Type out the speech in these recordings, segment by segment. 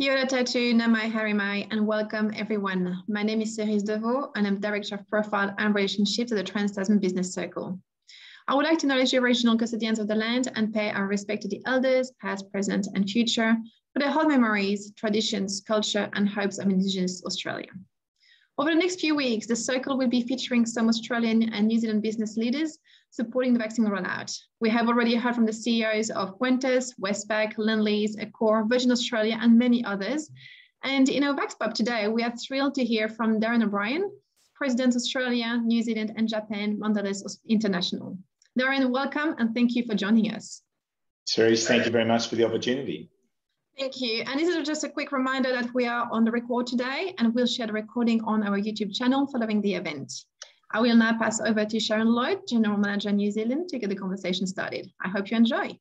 Kia ora tātou, nā mai haere mai, and welcome everyone. My name is Cerise Deveau, and I'm Director of Profile and Relationships at the Trans-Tasman Business Circle. I would like to acknowledge the original custodians of the land and pay our respect to the elders, past, present, and future, for their whole memories, traditions, culture, and hopes of Indigenous Australia. Over the next few weeks, the Circle will be featuring some Australian and New Zealand business leaders supporting the vaccine rollout. We have already heard from the CEOs of Qantas, Westpac, Lendlease, Accor, Virgin Australia, and many others. And in our VaxPub today, we are thrilled to hear from Darren O'Brien, President Australia, New Zealand, and Japan, Mondelēz International. Darren, welcome, and thank you for joining us. Cerise, thank you very much for the opportunity. Thank you. And this is just a quick reminder that we are on the record today, and we'll share the recording on our YouTube channel following the event. I will now pass over to Sharon Lloyd, General Manager New Zealand, to get the conversation started. I hope you enjoy.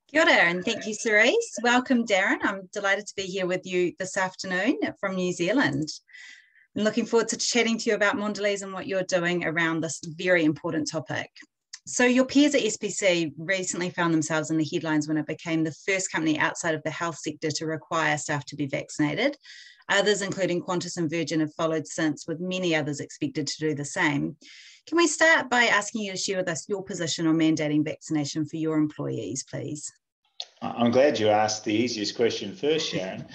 Kia ora, and thank you, Cerise. Welcome, Darren. I'm delighted to be here with you this afternoon from New Zealand. I'm looking forward to chatting to you about Mondelēz and what you're doing around this very important topic. So your peers at SPC recently found themselves in the headlines when it became the first company outside of the health sector to require staff to be vaccinated. Others, including Qantas and Virgin, have followed since, with many others expected to do the same. Can we start by asking you to share with us your position on mandating vaccination for your employees, please? I'm glad you asked the easiest question first, Sharon.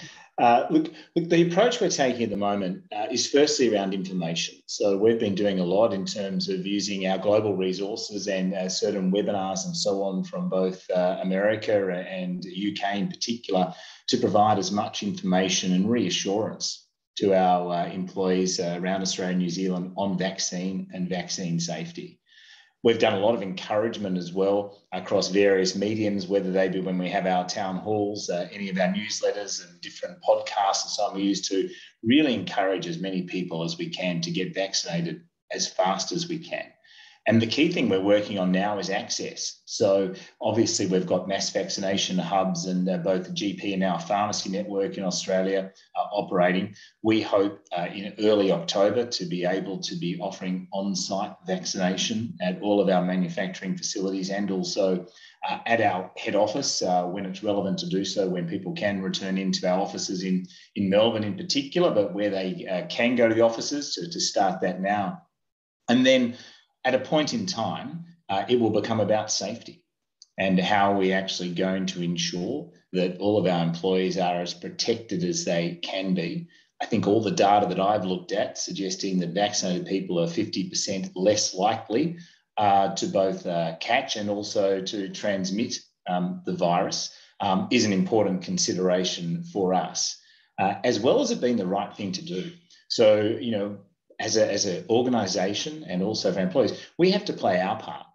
Look, the approach we're taking at the moment is firstly around information. So we've been doing a lot in terms of using our global resources and certain webinars and so on from both America and UK in particular to provide as much information and reassurance to our employees around Australia and New Zealand on vaccine and vaccine safety. We've done a lot of encouragement as well across various mediums, whether they be when we have our town halls, any of our newsletters and different podcasts and so on. We use to really encourage as many people as we can to get vaccinated as fast as we can. And the key thing we're working on now is access. So obviously we've got mass vaccination hubs and both the GP and our pharmacy network in Australia operating. We hope in early October to be able to be offering on-site vaccination at all of our manufacturing facilities and also at our head office when it's relevant to do so, when people can return into our offices in Melbourne in particular, but where they can go to the offices to start that now. And then at a point in time, it will become about safety and how are we actually going to ensure that all of our employees are as protected as they can be. I think all the data that I've looked at suggesting that vaccinated people are 50% less likely to both catch and also to transmit the virus is an important consideration for us, as well as it being the right thing to do. So, you know, as an organisation and also for employees, we have to play our part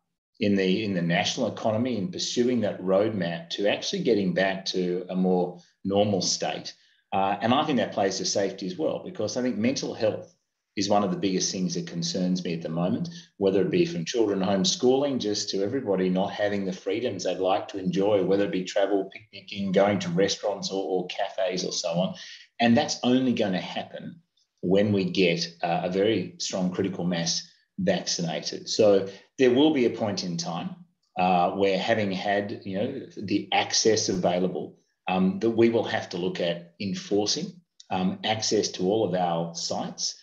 in the national economy in pursuing that roadmap to actually getting back to a more normal state. And I think that plays to safety as well, because I think mental health is one of the biggest things that concerns me at the moment, whether it be from children homeschooling just to everybody not having the freedoms they'd like to enjoy, whether it be travel, picnicking, going to restaurants or cafes or so on. And that's only going to happen when we get a very strong critical mass vaccinated. So there will be a point in time where, having had the access available, that we will have to look at enforcing access to all of our sites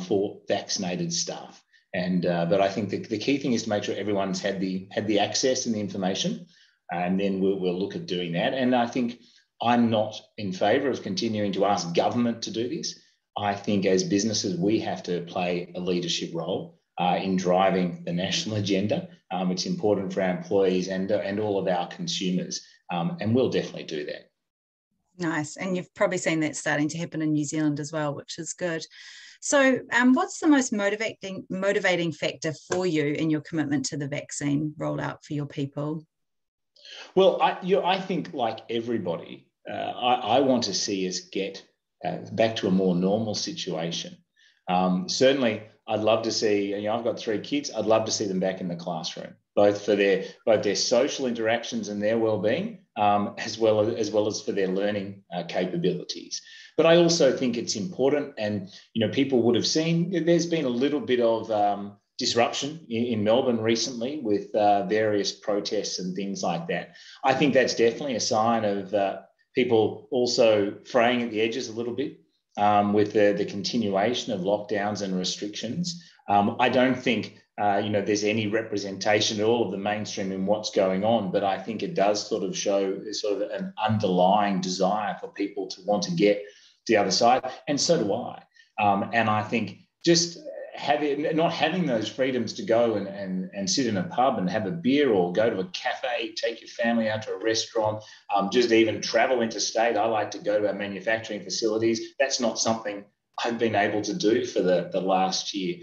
for vaccinated staff. And but I think the key thing is to make sure everyone's had the access and the information, and then we'll look at doing that. And I think I'm not in favour of continuing to ask government to do this. I think as businesses, we have to play a leadership role in driving the national agenda. It's important for our employees and all of our consumers, and we'll definitely do that. Nice. And you've probably seen that starting to happen in New Zealand as well, which is good. So what's the most motivating factor for you in your commitment to the vaccine rollout for your people? Well, I think, like everybody, I want to see us get back to a more normal situation. Certainly, I'd love to see, I've got 3 kids, I'd love to see them back in the classroom, both for their social interactions and their well-being, as well as for their learning capabilities. But I also think it's important, and people would have seen there's been a little bit of disruption in Melbourne recently with various protests and things like that. I think that's definitely a sign of people also fraying at the edges a little bit with the continuation of lockdowns and restrictions. I don't think there's any representation at all of the mainstream in what's going on, but I think it does sort of show sort of an underlying desire for people to want to get to the other side, and so do I. And I think just not having those freedoms to go and sit in a pub and have a beer, or go to a cafe, take your family out to a restaurant, just even travel interstate. I like to go to our manufacturing facilities. That's not something I've been able to do for the last year.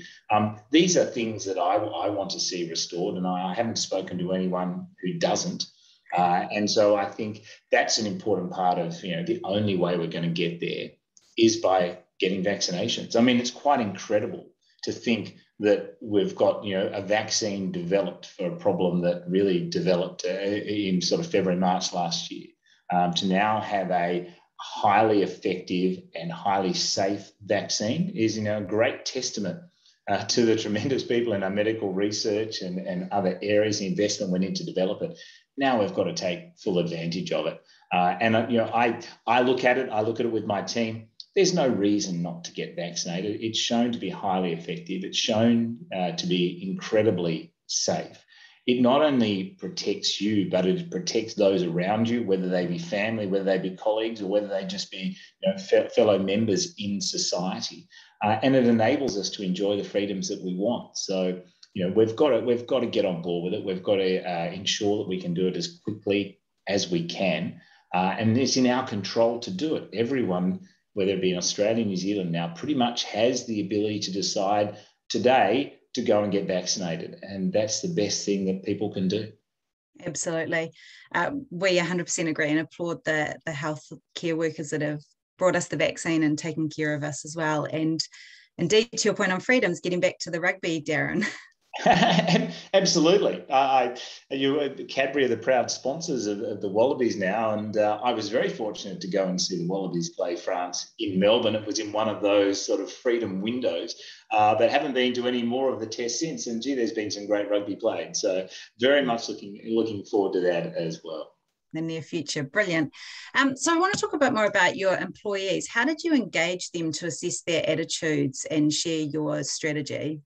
These are things that I want to see restored, and I haven't spoken to anyone who doesn't. And so I think that's an important part of, the only way we're going to get there is by getting vaccinations. I mean, it's quite incredible to think that we've got, a vaccine developed for a problem that really developed in sort of February, March last year, to now have a highly effective and highly safe vaccine is, a great testament to the tremendous people in our medical research and other areas. The investment went in to develop it. Now we've got to take full advantage of it. I look at it with my team. There's no reason not to get vaccinated. It's shown to be highly effective. It's shown to be incredibly safe. It not only protects you, but it protects those around you, whether they be family, whether they be colleagues, or whether they just be fellow members in society. And it enables us to enjoy the freedoms that we want. So, we've got to get on board with it. We've got to ensure that we can do it as quickly as we can. And it's in our control to do it. Everyone, whether it be in Australia, New Zealand now, pretty much has the ability to decide today to go and get vaccinated. And that's the best thing that people can do. Absolutely. We 100% agree and applaud the health care workers that have brought us the vaccine and taken care of us as well. And indeed, to your point on freedoms, getting back to the rugby, Darren. Absolutely. Cadbury are the proud sponsors of the Wallabies now, and I was very fortunate to go and see the Wallabies play France in Melbourne. It was in one of those sort of freedom windows, but haven't been to any more of the tests since. And gee, there's been some great rugby played. So very much looking forward to that as well. The near future. Brilliant. So I want to talk a bit more about your employees. How did you engage them to assess their attitudes and share your strategy?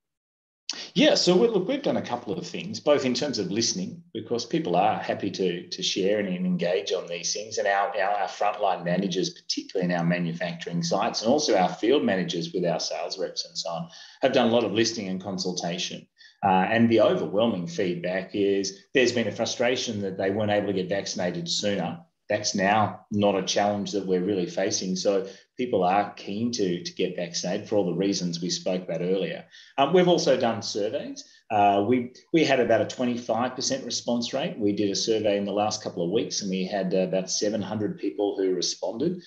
Yeah, so we've done a couple of things, both in terms of listening, because people are happy to share and engage on these things, and our frontline managers, particularly in our manufacturing sites, and also our field managers with our sales reps and so on, have done a lot of listening and consultation. And the overwhelming feedback is there's been a frustration that they weren't able to get vaccinated sooner. That's now not a challenge that we're really facing. So people are keen to get vaccinated for all the reasons we spoke about earlier. We've also done surveys. We had about a 25% response rate. We did a survey in the last couple of weeks, and we had about 700 people who responded.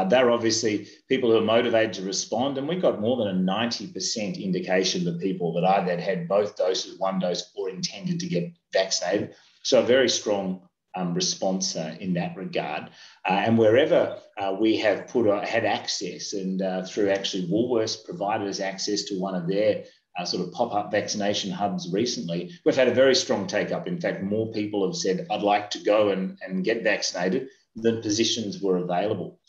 They're obviously people who are motivated to respond, and we got more than a 90% indication of people that either had both doses, one dose, or intended to get vaccinated. So a very strong response in that regard. And wherever we have had access, and through actually Woolworths provided us access to one of their sort of pop-up vaccination hubs recently, we've had a very strong take-up. In fact, more people have said, I'd like to go and get vaccinated than positions were available.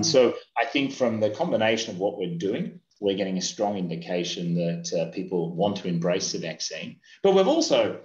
So I think from the combination of what we're doing, we're getting a strong indication that people want to embrace the vaccine. But we've also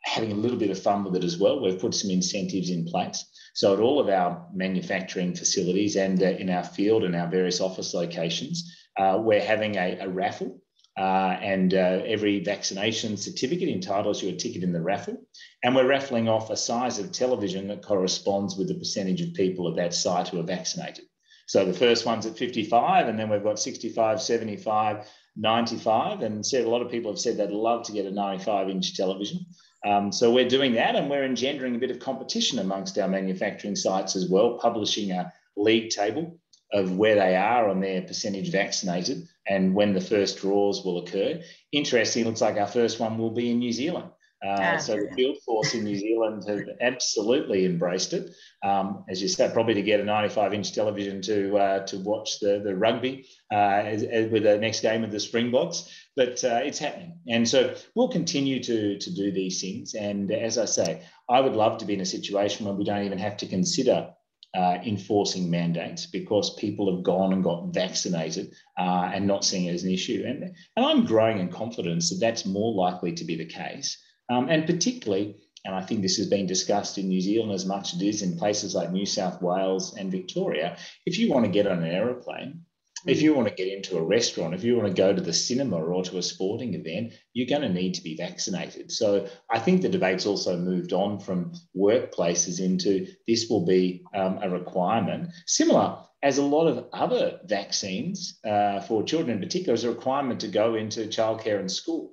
having a little bit of fun with it as well. We've put some incentives in place. So at all of our manufacturing facilities and in our field and our various office locations, we're having a raffle, and every vaccination certificate entitles you a ticket in the raffle. And we're raffling off a size of television that corresponds with the percentage of people at that site who are vaccinated. So the first one's at 55, and then we've got 65, 75, 95, and a lot of people have said they'd love to get a 95-inch television. So we're doing that, and we're engendering a bit of competition amongst our manufacturing sites as well, publishing a league table of where they are on their percentage vaccinated and when the first draws will occur. Interesting, looks like our first one will be in New Zealand. So the field force in New Zealand have absolutely embraced it. As you said, probably to get a 95-inch television to watch the rugby with the next game of the Springboks, but it's happening. And so we'll continue to do these things. And as I say, I would love to be in a situation where we don't even have to consider enforcing mandates because people have gone and got vaccinated and not seeing it as an issue. And I'm growing in confidence that that's more likely to be the case. And particularly, and I think this has been discussed in New Zealand as much as it is in places like New South Wales and Victoria, if you want to get on an aeroplane, if you want to get into a restaurant, if you want to go to the cinema or to a sporting event, you're going to need to be vaccinated. So I think the debate's also moved on from workplaces into this will be a requirement, similar as a lot of other vaccines for children in particular, is a requirement to go into childcare and school.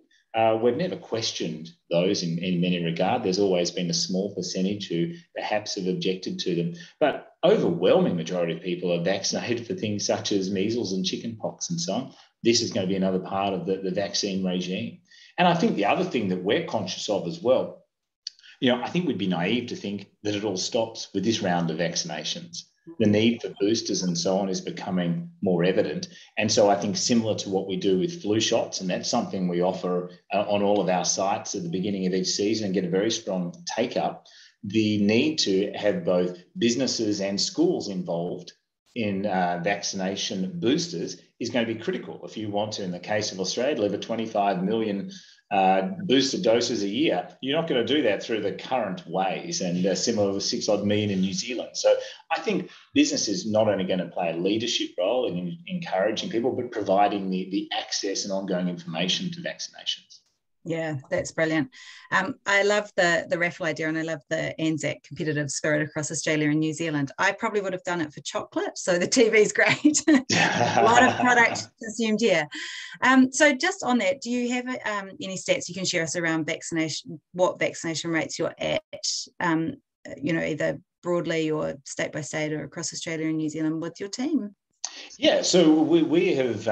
We've never questioned those in many regards. There's always been a small percentage who perhaps have objected to them. But overwhelming majority of people are vaccinated for things such as measles and chickenpox and so on. This is going to be another part of the vaccine regime. And I think the other thing that we're conscious of as well, I think we'd be naive to think that it all stops with this round of vaccinations. The need for boosters and so on is becoming more evident. And so I think similar to what we do with flu shots, and that's something we offer on all of our sites at the beginning of each season and get a very strong take up, the need to have both businesses and schools involved in vaccination boosters is going to be critical. If you want to, in the case of Australia, deliver 25 million booster doses a year, you're not going to do that through the current ways, and similar with 6 odd million in New Zealand. So I think business is not only going to play a leadership role in encouraging people, but providing the access and ongoing information to vaccinations. Yeah, that's brilliant. I love the raffle idea, and I love the Anzac competitive spirit across Australia and New Zealand. I probably would have done it for chocolate, so the TV's great. A lot of product consumed here. So just on that, do you have any stats you can share us around vaccination, what vaccination rates you're at, either broadly or state by state or across Australia and New Zealand with your team? Yeah, so we have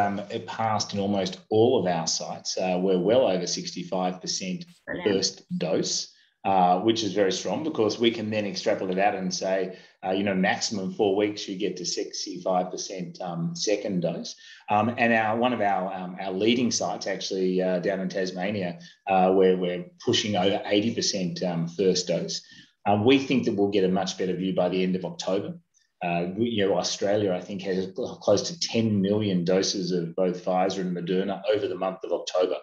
passed in almost all of our sites. We're well over 65% first dose, which is very strong because we can then extrapolate out and say, maximum 4 weeks, you get to 65% second dose. And one of our leading sites, actually down in Tasmania, where we're pushing over 80% first dose. We think that we'll get a much better view by the end of October. Australia, I think, has close to 10 million doses of both Pfizer and Moderna over the month of October.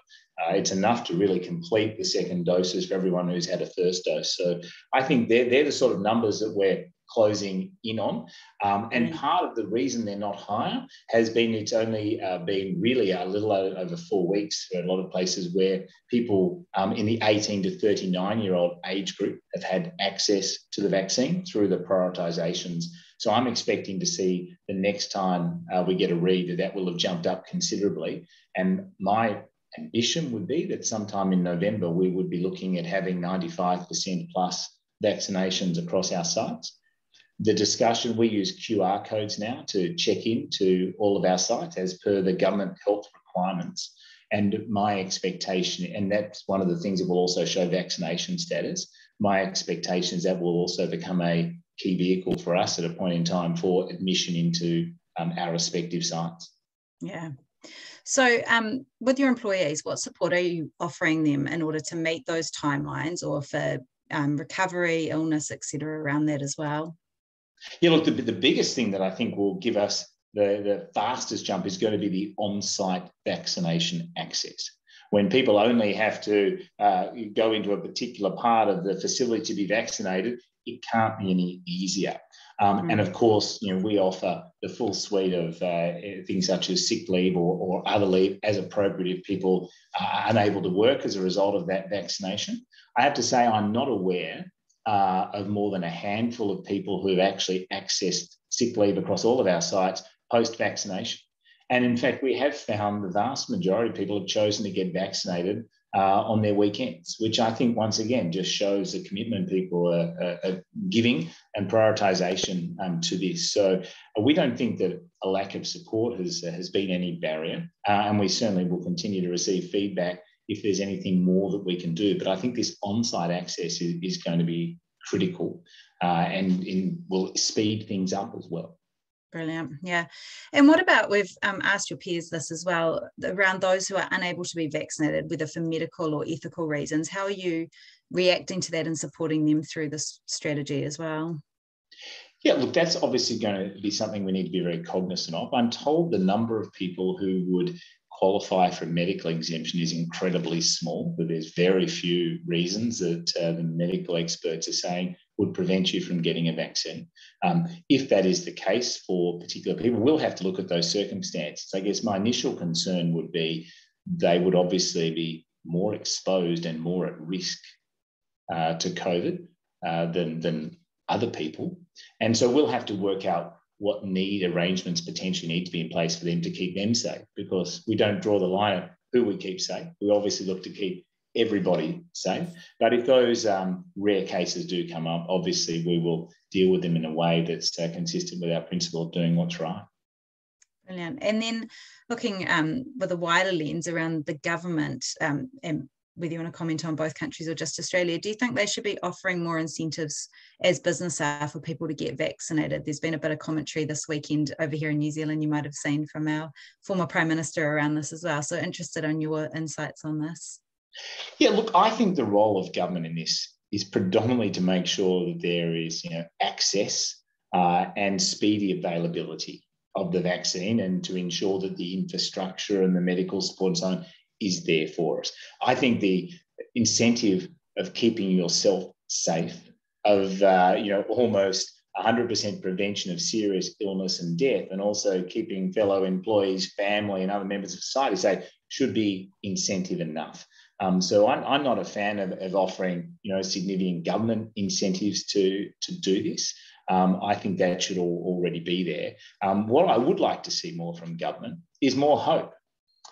It's enough to really complete the second doses for everyone who's had a first dose. So I think they're the sort of numbers that we're closing in on. And part of the reason they're not higher has been it's only been really a little over 4 weeks for a lot of places where people in the 18 to 39-year-old age group have had access to the vaccine through the prioritisations. So I'm expecting to see the next time we get a read that will have jumped up considerably. And my ambition would be that sometime in November, we would be looking at having 95% plus vaccinations across our sites. The discussion, we use QR codes now to check in to all of our sites as per the government health requirements. And my expectation, and that's one of the things that will also show vaccination status, my expectation is that will also become a key vehicle for us at a point in time for admission into our respective sites. Yeah. So with your employees, what support are you offering them in order to meet those timelines, or for recovery, illness, et cetera, around that as well? Yeah, look, the biggest thing that I think will give us the fastest jump is going to be the on-site vaccination access. When people only have to go into a particular part of the facility to be vaccinated, it can't be any easier. And of course, we offer the full suite of things such as sick leave or other leave as appropriate if people are unable to work as a result of that vaccination. I have to say I'm not aware of more than a handful of people who have actually accessed sick leave across all of our sites post-vaccination. And in fact, we have found the vast majority of people have chosen to get vaccinated on their weekends, which I think, once again, just shows the commitment people are giving and prioritisation to this. So we don't think that a lack of support has been any barrier, and we certainly will continue to receive feedback if there's anything more that we can do. But I think this on-site access is going to be critical and will speed things up as well. Brilliant. Yeah. And what about, we've asked your peers this as well, around those who are unable to be vaccinated, whether for medical or ethical reasons, how are you reacting to that and supporting them through this strategy as well? Yeah, look, that's obviously going to be something we need to be very cognizant of. I'm told the number of people who would qualify for a medical exemption is incredibly small, but there's very few reasons that the medical experts are saying would prevent you from getting a vaccine. If that is the case for particular people, we'll have to look at those circumstances. I guess my initial concern would be they would obviously be more exposed and more at risk to COVID than other people. And so we'll have to work out what arrangements potentially need to be in place for them to keep them safe, because we don't draw the line at who we keep safe. We obviously look to keep everybody safe. But if those rare cases do come up, obviously we will deal with them in a way that's consistent with our principle of doing what's right. Brilliant. And then looking with a wider lens around the government, and whether you want to comment on both countries or just Australia, do you think they should be offering more incentives as business are for people to get vaccinated? There's been a bit of commentary this weekend over here in New Zealand, you might have seen, from our former Prime Minister around this as well. So interested in your insights on this. Yeah, look, I think the role of government in this is predominantly to make sure that there is, access and speedy availability of the vaccine, and to ensure that the infrastructure and the medical support and so on is there for us. I think the incentive of keeping yourself safe, of almost 100% prevention of serious illness and death, and also keeping fellow employees, family, and other members of society safe, should be incentive enough. So I'm not a fan of offering significant government incentives to do this. I think that should already be there. What I would like to see more from government is more hope.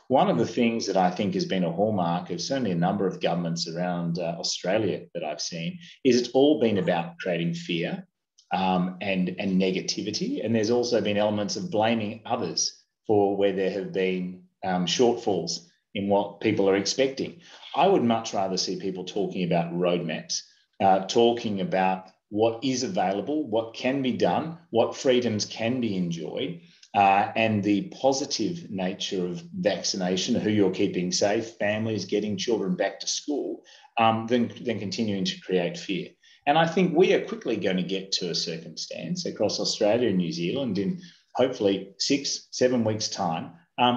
One of the things that I think has been a hallmark of certainly a number of governments around Australia that I've seen is it's all been about creating fear and negativity. And there's also been elements of blaming others for where there have been shortfalls in what people are expecting. I would much rather see people talking about roadmaps, talking about what is available, what can be done, what freedoms can be enjoyed, and the positive nature of vaccination, who you're keeping safe, families getting children back to school, than continuing to create fear. And I think we are quickly going to get to a circumstance across Australia and New Zealand in hopefully 6-7 weeks' time,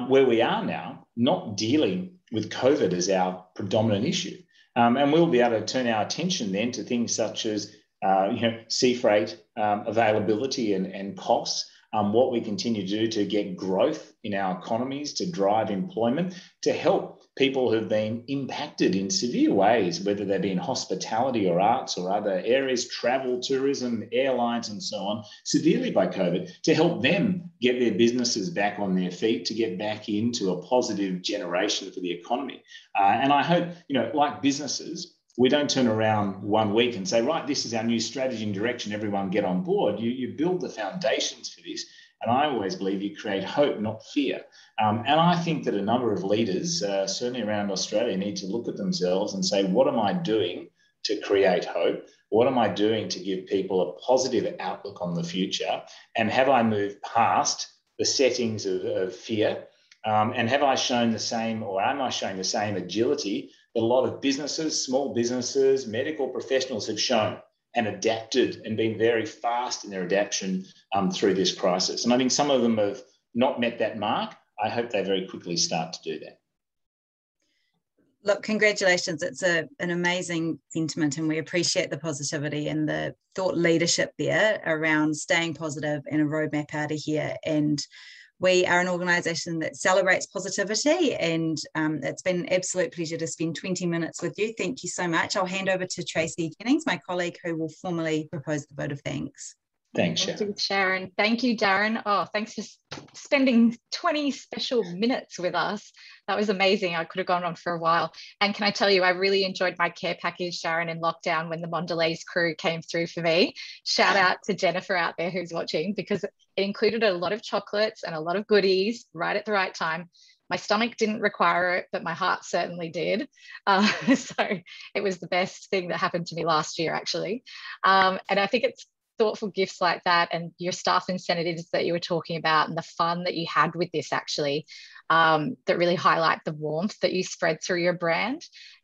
where we are now not dealing with COVID as our predominant issue. And we'll be able to turn our attention then to things such as sea freight availability and costs, what we continue to do to get growth in our economies, to drive employment, to help people who've been impacted in severe ways, whether they be in hospitality or arts or other areas, travel, tourism, airlines and so on, severely by COVID, to help them get their businesses back on their feet, to get back into a positive generation for the economy. And I hope, like businesses, we don't turn around 1 week and say, right, this is our new strategy and direction, everyone get on board. You build the foundations for this. And I always believe you create hope, not fear. And I think that a number of leaders, certainly around Australia, need to look at themselves and say, what am I doing to create hope? What am I doing to give people a positive outlook on the future? And have I moved past the settings of fear? And have I shown the same, or am I showing the same agility that a lot of businesses, small businesses, medical professionals have shown and adapted and been very fast in their adaptation through this crisis? And I think some of them have not met that mark. I hope they very quickly start to do that. Look, congratulations. It's an amazing sentiment, and we appreciate the positivity and the thought leadership there around staying positive and a roadmap out of here. And we are an organisation that celebrates positivity, and it's been an absolute pleasure to spend 20 minutes with you. Thank you so much. I'll hand over to Tracy Jennings, my colleague, who will formally propose the vote of thanks. Thanks, Sharon. Thank you, Sharon. Thank you, Darren. Oh, thanks for spending 20 special minutes with us. That was amazing. I could have gone on for a while. And can I tell you, I really enjoyed my care package, Sharon, in lockdown when the Mondelēz crew came through for me. Shout out to Jennifer out there who's watching, because it included a lot of chocolates and a lot of goodies right at the right time. My stomach didn't require it, but my heart certainly did. So it was the best thing that happened to me last year, actually. And I think it's thoughtful gifts like that, and your staff incentives that you were talking about, and the fun that you had with this actually, that really highlight the warmth that you spread through your brand.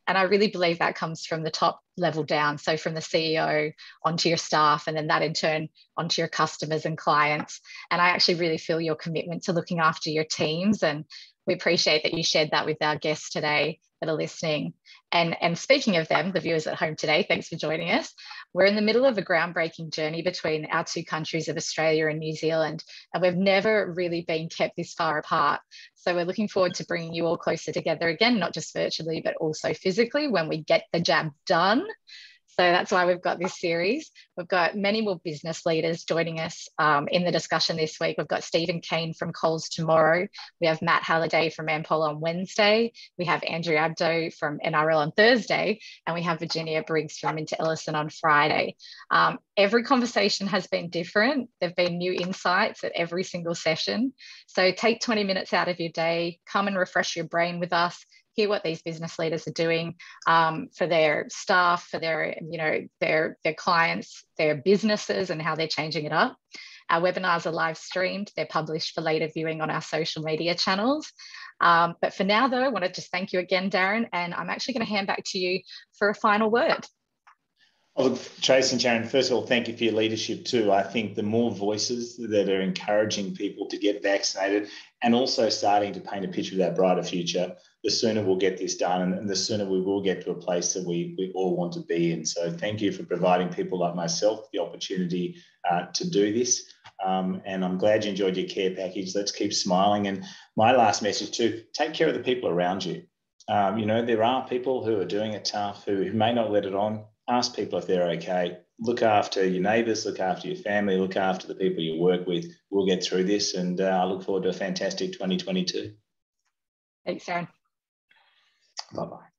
And I really believe that comes from the top level down. So from the CEO onto your staff, and then that in turn onto your customers and clients. And I actually really feel your commitment to looking after your teams. And we appreciate that you shared that with our guests today that are listening. And speaking of them, the viewers at home today, thanks for joining us. We're in the middle of a groundbreaking journey between our two countries of Australia and New Zealand, and we've never really been kept this far apart. So we're looking forward to bringing you all closer together again, not just virtually, but also physically when we get the jab done. So that's why we've got this series. We've got many more business leaders joining us in the discussion this week. We've got Stephen Kane from Coles tomorrow. We have Matt Halliday from Ampol on Wednesday. We have Andrew Abdo from NRL on Thursday. And we have Virginia Briggs from Minter Ellison on Friday. Every conversation has been different. There have been new insights at every single session. So take 20 minutes out of your day, come and refresh your brain with us. Hear what these business leaders are doing for their staff, for their, their clients, their businesses, and how they're changing it up. Our webinars are live streamed. They're published for later viewing on our social media channels. But for now, though, I want to just thank you again, Darren, and I'm actually going to hand back to you for a final word. Well, Tracy and Sharon, first of all, thank you for your leadership too. I think the more voices that are encouraging people to get vaccinated and also starting to paint a picture of that brighter future, the sooner we'll get this done and the sooner we will get to a place that we all want to be in. So thank you for providing people like myself the opportunity to do this. And I'm glad you enjoyed your care package. Let's keep smiling. And my last message too, take care of the people around you. There are people who are doing it tough, who may not let it on. Ask people if they're okay. Look after your neighbours, look after your family, look after the people you work with. We'll get through this, and I look forward to a fantastic 2022. Thanks, Darren. Bye-bye.